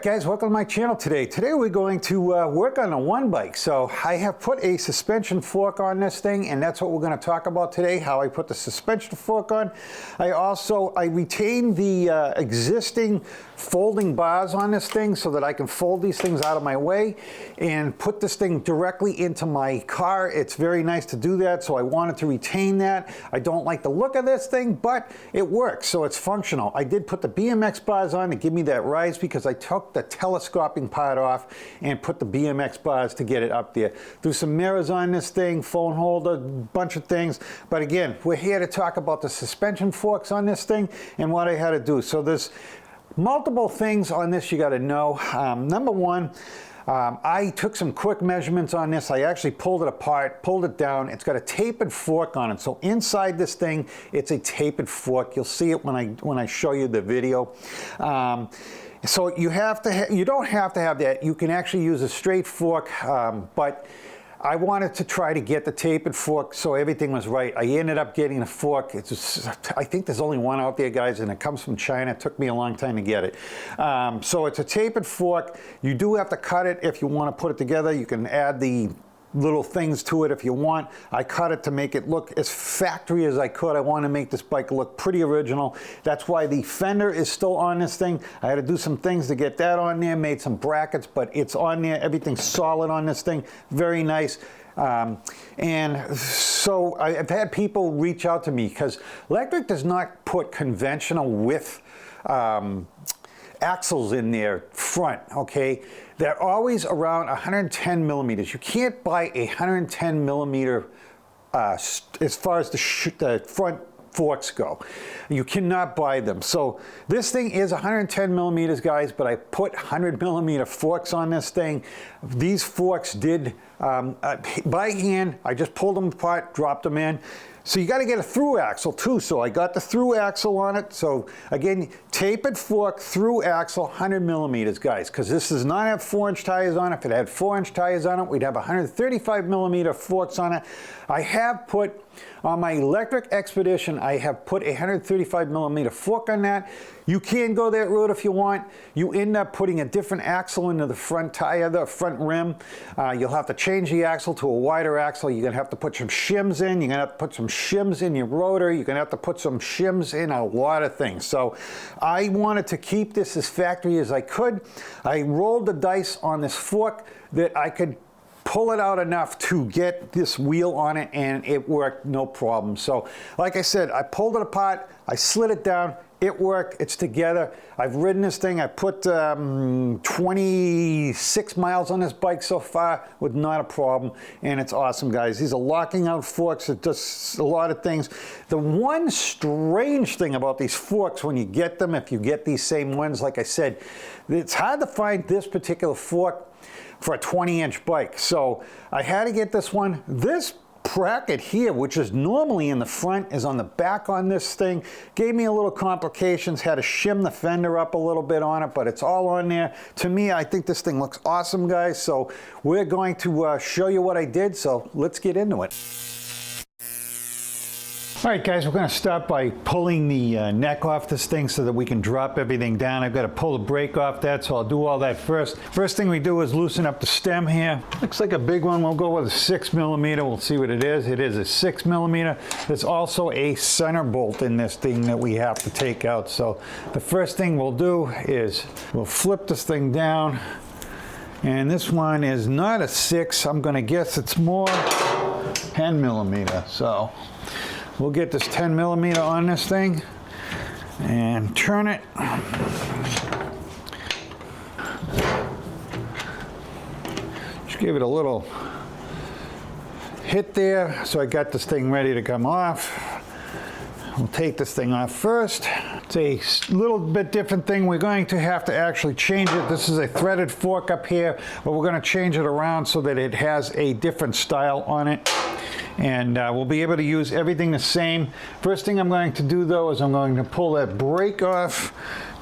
Guys, welcome to my channel today. Today we're going to work on a one bike. So I have put a suspension fork on this thing, and that's what we're going to talk about today, how I put the suspension fork on. I retained the existing folding bars on this thing so that I can fold these things out of my way and put this thing directly into my car. It's very nice to do that, so I wanted to retain that. I don't like the look of this thing, but it works, so it's functional. I did put the BMX bars on to give me that rise because I took the telescoping part off and put the BMX bars to get it up there. Threw some mirrors on this thing, phone holder, bunch of things. But again, we're here to talk about the suspension forks on this thing and what I had to do. So there's multiple things on this you got to know. Number one, I took some quick measurements on this. I actually pulled it apart, pulled it down. It's got a tapered fork on it. So inside this thing, it's a tapered fork. You'll see it when I show you the video. So you don't have to have that. You can actually use a straight fork, but I wanted to try to get the tapered fork so everything was right. I ended up getting a fork. I think there's only one out there, guys, and it comes from China. It took me a long time to get it. So it's a tapered fork. You do have to cut it if you want to put it together. You can add the little things to it if you want. I cut it to make it look as factory as I could. I want to make this bike look pretty original. That's why the fender is still on this thing. I had to do some things to get that on there, made some brackets, but it's on there. Everything's solid on this thing. Very nice. And so I've had people reach out to me because Lectric does not put conventional width axles in their front, okay? They're always around 110 millimeters. You can't buy a 110 millimeter as far as the front forks go. You cannot buy them. So this thing is 110 millimeters, guys, but I put 100 millimeter forks on this thing. These forks did, by hand, I just pulled them apart, dropped them in. So you got to get a through axle too. So I got the through axle on it. So again, tapered fork, through axle, 100 millimeters, guys, because this does not have 4-inch tires on it. If it had 4-inch tires on it, we'd have 135 millimeter forks on it. I have put, on my Lectric Expedition, I have put a 135 millimeter fork on that. You can go that route if you want. You end up putting a different axle into the front tire, the front rim. You'll have to change the axle to a wider axle. You're gonna have to put some shims in. You're gonna have to put some shims in your rotor. You're gonna have to put some shims in a lot of things. So I wanted to keep this as factory as I could. I rolled the dice on this fork that I could pull it out enough to get this wheel on it, and it worked no problem. So like I said, I pulled it apart, I slid it down, it worked, it's together. I've ridden this thing, I put 26 miles on this bike so far with not a problem, and it's awesome, guys. These are locking out forks. It does a lot of things. The one strange thing about these forks when you get them, if you get these same ones, like I said, it's hard to find this particular fork for a 20-inch bike. So I had to get this one. This bracket here, which is normally in the front, is on the back on this thing. Gave me a little complications, had to shim the fender up a little bit on it, but it's all on there. To me, I think this thing looks awesome, guys. So we're going to show you what I did, so let's get into it. All right, guys, we're going to start by pulling the neck off this thing so that we can drop everything down. I've got to pull the brake off that, so I'll do all that first. First thing we do is loosen up the stem here. Looks like a big one. We'll go with a 6 millimeter. We'll see what it is. It is a 6 millimeter. There's also a center bolt in this thing that we have to take out. So the first thing we'll do is we'll flip this thing down. And this one is not a 6. I'm going to guess it's more 10 millimeter. So we'll get this 10 millimeter on this thing and turn it. Just give it a little hit there. So I got this thing ready to come off. We'll take this thing off first. It's a little bit different thing. We're going to have to actually change it. This is a threaded fork up here, but we're going to change it around so that it has a different style on it. And we'll be able to use everything the same. First thing I'm going to do though is I'm going to pull that brake off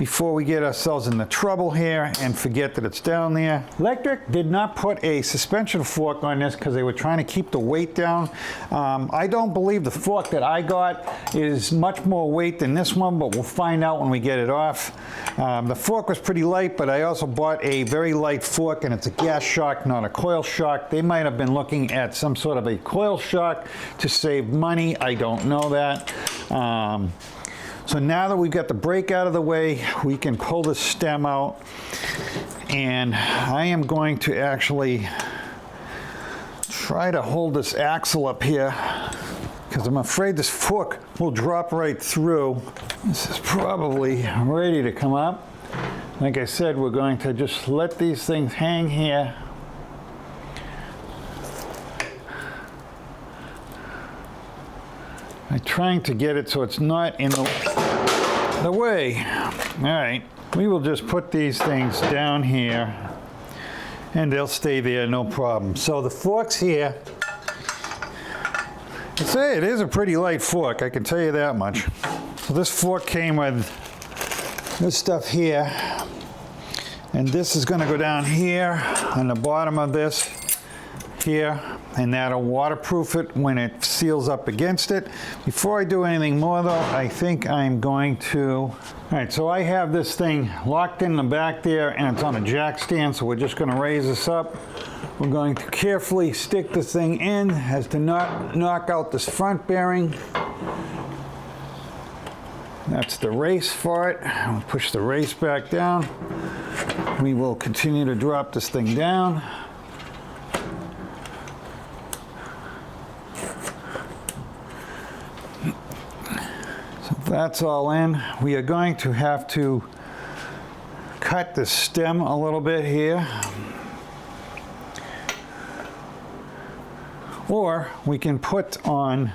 before we get ourselves into trouble here and forget that it's down there. Lectric did not put a suspension fork on this because they were trying to keep the weight down. I don't believe the fork that I got is much more weight than this one, but we'll find out when we get it off. The fork was pretty light, but I also bought a very light fork, and it's a gas shock, not a coil shock. They might have been looking at some sort of a coil shock to save money. I don't know that. So now that we've got the brake out of the way, we can pull the stem out, and I am going to actually try to hold this axle up here because I'm afraid this fork will drop right through. This is probably ready to come up. Like I said, we're going to just let these things hang here. I'm trying to get it so it's not in the way. All right, we will just put these things down here and they'll stay there, no problem. So the fork's here. I'd say it is a pretty light fork, I can tell you that much. So this fork came with this stuff here, and this is going to go down here on the bottom of this here, and that'll waterproof it when it seals up against it. Before I do anything more though, I think I'm going to, all right, so I have this thing locked in the back there and it's on a jack stand, so we're just going to raise this up. We're going to carefully stick this thing in as to not knock out this front bearing. That's the race for it. We'll push the race back down. We will continue to drop this thing down. That's all in. We are going to have to cut the stem a little bit here. Or we can put on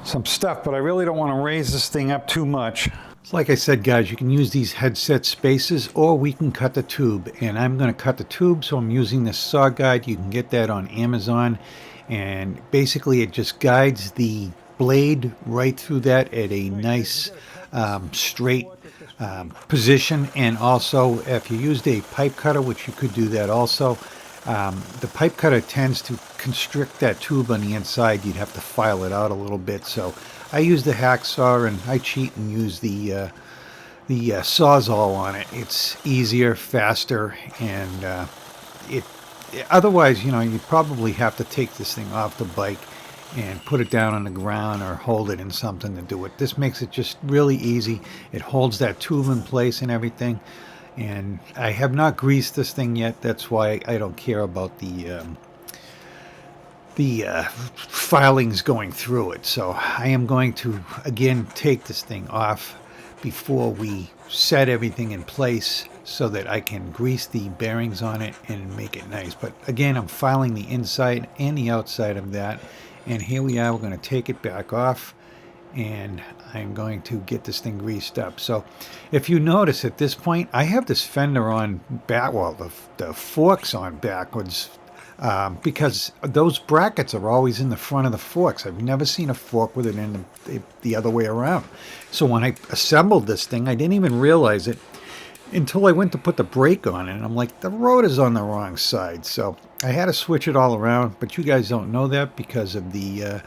some stuff, but I really don't want to raise this thing up too much. Like I said, guys, you can use these headset spaces, or we can cut the tube. And I'm going to cut the tube, so I'm using this saw guide. You can get that on Amazon. And basically it just guides the blade right through that at a nice straight position. And also if you used a pipe cutter, which you could do that also, the pipe cutter tends to constrict that tube on the inside. You'd have to file it out a little bit. So I use the hacksaw, and I cheat and use the Sawzall on it. It's easier, faster, and otherwise, you know, you probably have to take this thing off the bike and put it down on the ground or hold it in something to do it. This makes it just really easy. It holds that tube in place and everything. And I have not greased this thing yet. That's why I don't care about the filings going through it. So I am going to again take this thing off before we set everything in place so that I can grease the bearings on it and make it nice. But again, I'm filing the inside and the outside of that. And here we are. We're going to take it back off, and I'm going to get this thing greased up. So if you notice at this point, I have this fender on back, well, the forks on backwards, because those brackets are always in the front of the forks. I've never seen a fork with it in the other way around. So when I assembled this thing, I didn't even realize it until I went to put the brake on it, and I'm like, the rotor's on the wrong side. So I had to switch it all around, but you guys don't know that because of the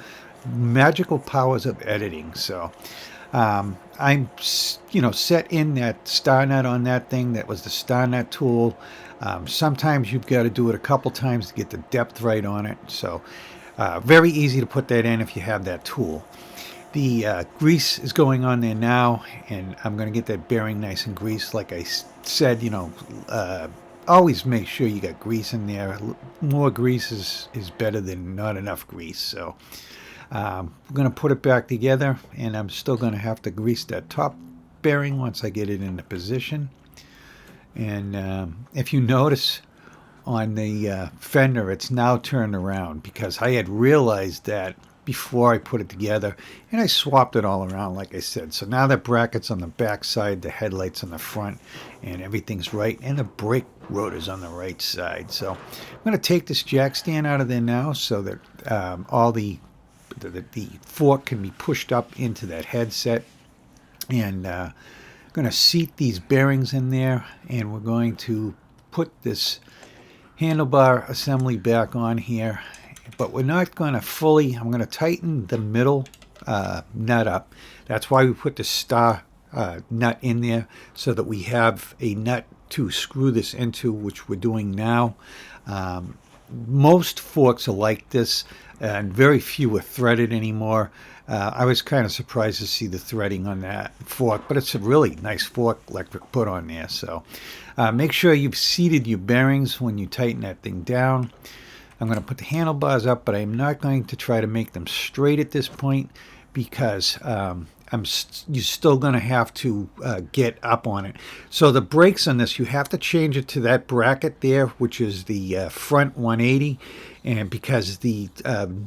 magical powers of editing. So I'm, you know, set in that star nut on that thing. That was the star nut tool. Sometimes you've got to do it a couple times to get the depth right on it. So very easy to put that in if you have that tool. The grease is going on there now, and I'm going to get that bearing nice and greased. Like I said, you know, always make sure you got grease in there. More grease is better than not enough grease. So I'm going to put it back together, and I'm still going to have to grease that top bearing once I get it into position. And if you notice on the fender, it's now turned around because I had realized that before I put it together, and I swapped it all around like I said. So now the bracket's on the back side, the headlights on the front, and everything's right, and the brake rotor's on the right side. So I'm going to take this jack stand out of there now so that all the fork can be pushed up into that headset, and going to seat these bearings in there, and we're going to put this handlebar assembly back on here. But we're not going to fully, I'm going to tighten the middle nut up. That's why we put the star nut in there, so that we have a nut to screw this into, which we're doing now. Most forks are like this, and very few are threaded anymore. I was kind of surprised to see the threading on that fork, but it's a really nice fork Lectric put on there. So make sure you've seated your bearings when you tighten that thing down. I'm going to put the handlebars up, but I'm not going to try to make them straight at this point, because you're still going to have to get up on it. So the brakes on this, you have to change it to that bracket there, which is the front 180, and because the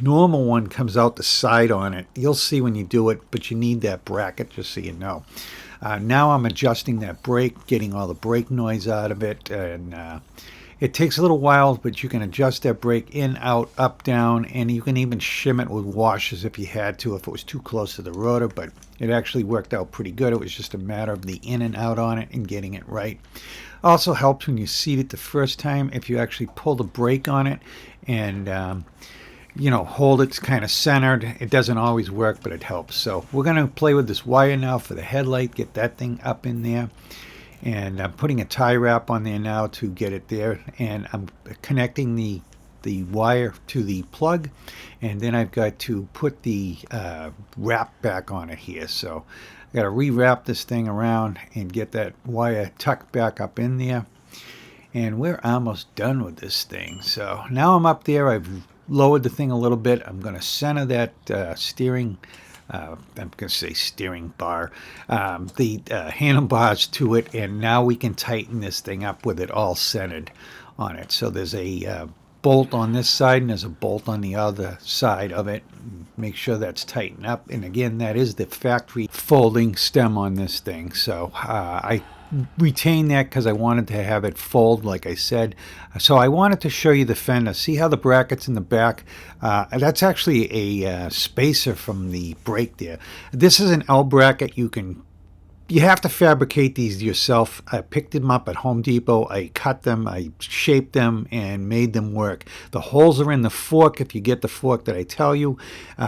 normal one comes out the side on it. You'll see when you do it, but you need that bracket, just so you know. Now I'm adjusting that brake, getting all the brake noise out of it, and it takes a little while, but you can adjust that brake in, out, up, down, and you can even shim it with washers if you had to, if it was too close to the rotor, but it actually worked out pretty good. It was just a matter of the in and out on it and getting it right. Also helps when you seat it the first time, if you actually pull the brake on it and you know, hold it kind of centered. It doesn't always work, but it helps. So we're going to play with this wire now for the headlight, get that thing up in there. And I'm putting a tie wrap on there now to get it there, and I'm connecting the wire to the plug, and then I've got to put the wrap back on it here. So I got to rewrap this thing around and get that wire tucked back up in there, and we're almost done with this thing. So now I'm up there. I've lowered the thing a little bit. I'm going to center that steering I'm going to say steering bar, the handlebars to it, and now we can tighten this thing up with it all centered on it. So there's a bolt on this side and there's a bolt on the other side of it. Make sure that's tightened up, and again, that is the factory folding stem on this thing. So I retain that because I wanted to have it fold, like I said. So I wanted to show you the fender. See how the bracket's in the back? That's actually a spacer from the brake there. This is an L bracket. You have to fabricate these yourself. I picked them up at Home Depot. I cut them, I shaped them, and made them work. The holes are in the fork, if you get the fork that I tell you.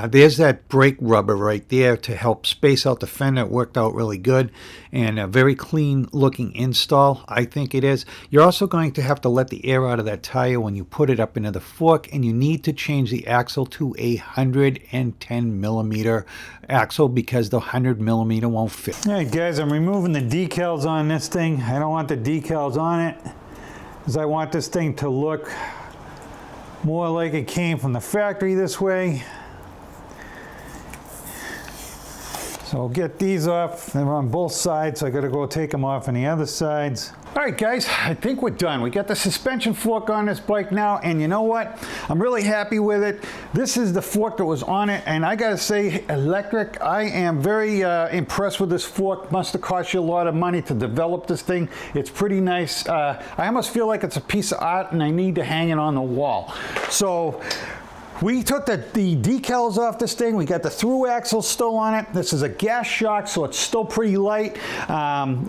There's that brake rubber right there to help space out the fender. It worked out really good, and a very clean looking install, I think it is. You're also going to have to let the air out of that tire when you put it up into the fork, and you need to change the axle to a 110 millimeter axle because the 100 millimeter won't fit. All right, guys, I'm removing the decals on this thing. I don't want the decals on it because I want this thing to look more like it came from the factory this way. So I'll get these off. They're on both sides, so I got to go take them off on the other sides. All right, guys, I think we're done. We got the suspension fork on this bike now, and you know what? I'm really happy with it. This is the fork that was on it, and I gotta say, Lectric, I am very impressed with this fork. Must have cost you a lot of money to develop this thing. It's pretty nice. I almost feel like it's a piece of art, and I need to hang it on the wall. So we took the decals off this thing. We got the through axle still on it. This is a gas shock, so it's still pretty light.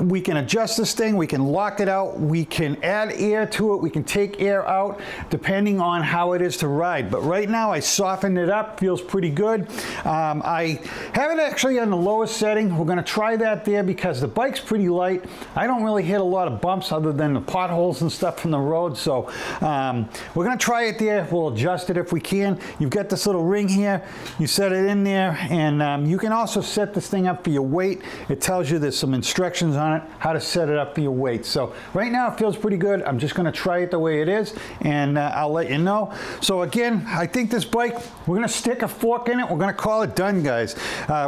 We can adjust this thing. We can lock it out. We can add air to it. We can take air out depending on how it is to ride. But right now I softened it up. Feels pretty good. I have it actually on the lowest setting. We're going to try that there because the bike's pretty light. I don't really hit a lot of bumps other than the potholes and stuff from the road. So we're going to try it there. We'll adjust it if we can. You've got this little ring here. You set it in there, and you can also set this thing up for your weight. It tells you there's some instructions on it, how to set it up for your weight. So right now it feels pretty good. I'm just going to try it the way it is, and I'll let you know. So again, I think this bike, we're going to stick a fork in it. We're going to call it done, guys.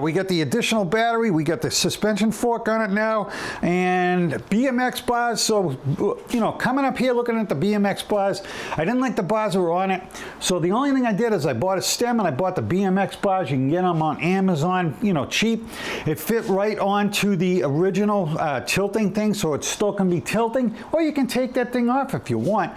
We got the additional battery. We got the suspension fork on it now, and BMX bars. So, you know, coming up here looking at the BMX bars, I didn't like the bars that were on it. So the only thing I did did is I bought a stem and I bought the BMX bars. You can get them on Amazon, you know, cheap. It fit right onto the original tilting thing, so it still can be tilting, or you can take that thing off if you want.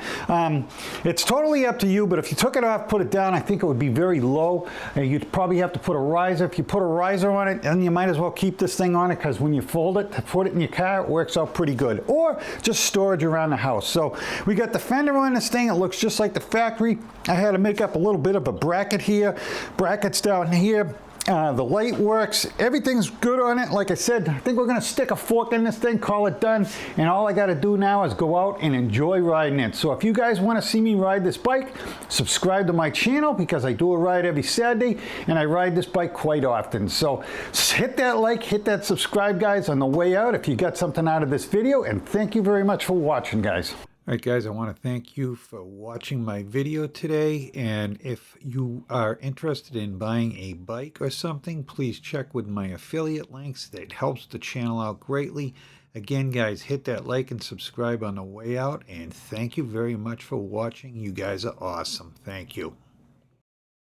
It's totally up to you, but if you took it off, put it down, I think it would be very low. You'd probably have to put a riser. If you put a riser on it, then you might as well keep this thing on it, because when you fold it to put it in your car, it works out pretty good. Or just storage around the house. So we got the fender on this thing. It looks just like the factory. I had to make up a little bit of a bracket here, brackets down here. The light works, everything's good on it. Like I said, I think we're gonna stick a fork in this thing, call it done, and all I gotta do now is go out and enjoy riding it. So if you guys wanna see me ride this bike, subscribe to my channel, because I do a ride every Saturday, and I ride this bike quite often. So hit that like, hit that subscribe, guys, on the way out if you got something out of this video, and thank you very much for watching, guys. All right, guys, I want to thank you for watching my video today. And if you are interested in buying a bike or something, please check with my affiliate links. That helps the channel out greatly. Again, guys, hit that like and subscribe on the way out. And thank you very much for watching. You guys are awesome. Thank you.